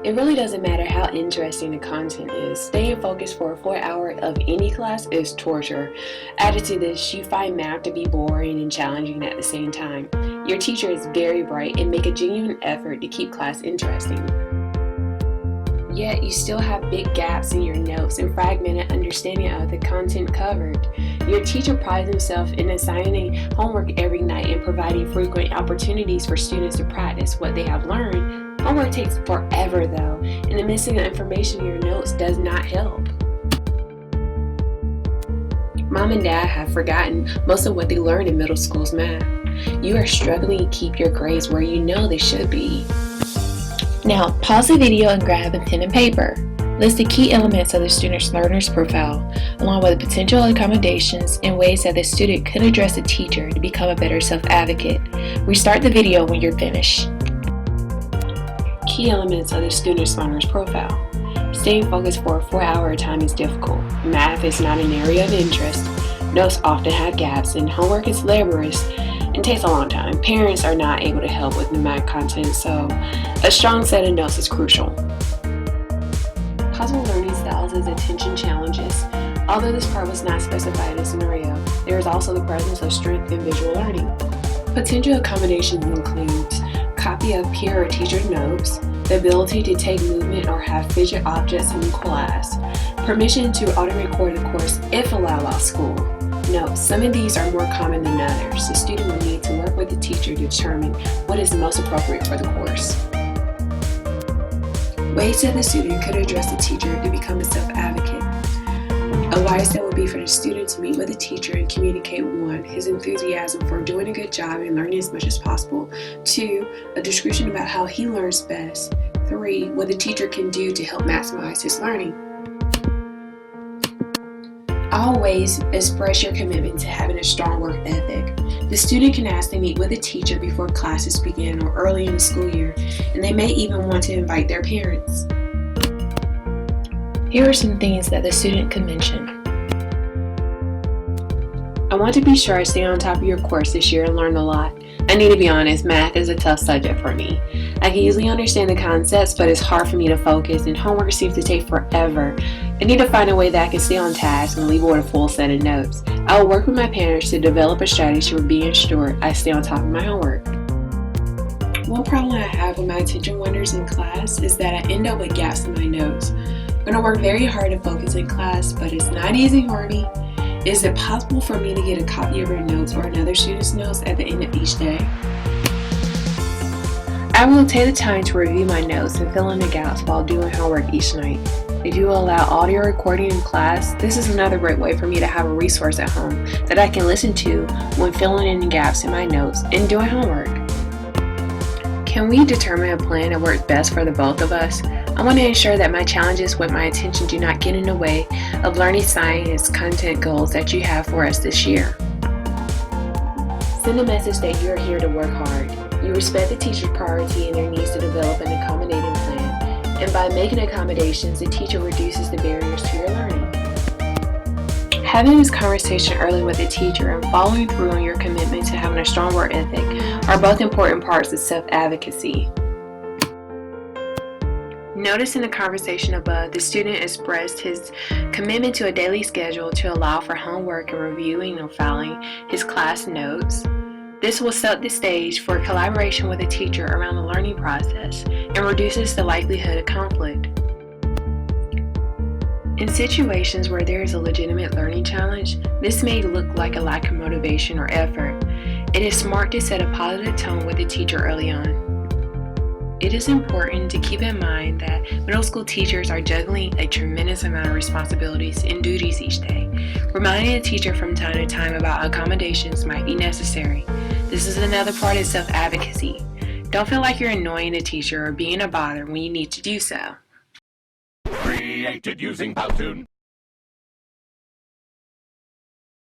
It really doesn't matter how interesting the content is. Staying focused for a 4 hour of any class is torture. Added to this, you find math to be boring and challenging at the same time. Your teacher is very bright and make a genuine effort to keep class interesting. Yet you still have big gaps in your notes and fragmented understanding of the content covered. Your teacher prides himself in assigning homework every night and providing frequent opportunities for students to practice what they have learned. Homework takes forever though, and the missing information in your notes does not help. Mom and Dad have forgotten most of what they learned in middle school's math. You are struggling to keep your grades where you know they should be. Now, pause the video and grab a pen and paper. List the key elements of the student's learner's profile, along with potential accommodations and ways that the student could address the teacher to become a better self-advocate. Restart the video when you're finished. Key elements of the student's learner's profile. Staying focused for a 4 hour time is difficult. Math is not an area of interest. Notes often have gaps, and homework is laborious and takes a long time. Parents are not able to help with the math content, so a strong set of notes is crucial. Possible learning styles is attention challenges. Although this part was not specified in the scenario, there is also the presence of strength in visual learning. Potential accommodations includes copy of peer or teacher notes, the ability to take movement or have fidget objects in class, permission to auto-record the course if allowed while school. Note, some of these are more common than others. The student will need to work with the teacher to determine what is most appropriate for the course. Ways that the student could address the teacher to become a self-advocate. A wise step would be for the student to meet with the teacher and communicate 1. His enthusiasm for doing a good job and learning as much as possible. 2. A description about how he learns best. 3. What the teacher can do to help maximize his learning. Always express your commitment to having a strong work ethic. The student can ask to meet with a teacher before classes begin or early in the school year, and they may even want to invite their parents. Here are some things that the student could mention. I want to be sure I stay on top of your course this year and learn a lot. I need to be honest, math is a tough subject for me. I can easily understand the concepts, but it's hard for me to focus and homework seems to take forever. I need to find a way that I can stay on task and leave with a full set of notes. I will work with my parents to develop a strategy for being sure I stay on top of my homework. One problem I have with my attention wonders in class is that I end up with gaps in my notes. I'm going to work very hard to focus in class, but it's not easy for me. Is it possible for me to get a copy of your notes or another student's notes at the end of each day? I will take the time to review my notes and fill in the gaps while doing homework each night. If you allow audio recording in class, this is another great way for me to have a resource at home that I can listen to when filling in the gaps in my notes and doing homework. Can we determine a plan that works best for the both of us? I want to ensure that my challenges with my attention do not get in the way of learning science content goals that you have for us this year. Send a message that you are here to work hard. You respect the teacher's priority and their needs to develop an accommodating plan. And by making accommodations, the teacher reduces the barriers to your learning. Having this conversation early with the teacher and following through on your commitment to having a strong work ethic are both important parts of self-advocacy. Notice in the conversation above, the student expressed his commitment to a daily schedule to allow for homework and reviewing or filing his class notes. This will set the stage for collaboration with the teacher around the learning process and reduces the likelihood of conflict. In situations where there is a legitimate learning challenge, this may look like a lack of motivation or effort. It is smart to set a positive tone with the teacher early on. It is important to keep in mind that middle school teachers are juggling a tremendous amount of responsibilities and duties each day. Reminding the teacher from time to time about accommodations might be necessary. This is another part of self-advocacy. Don't feel like you're annoying the teacher or being a bother when you need to do so. Created using Powtoon.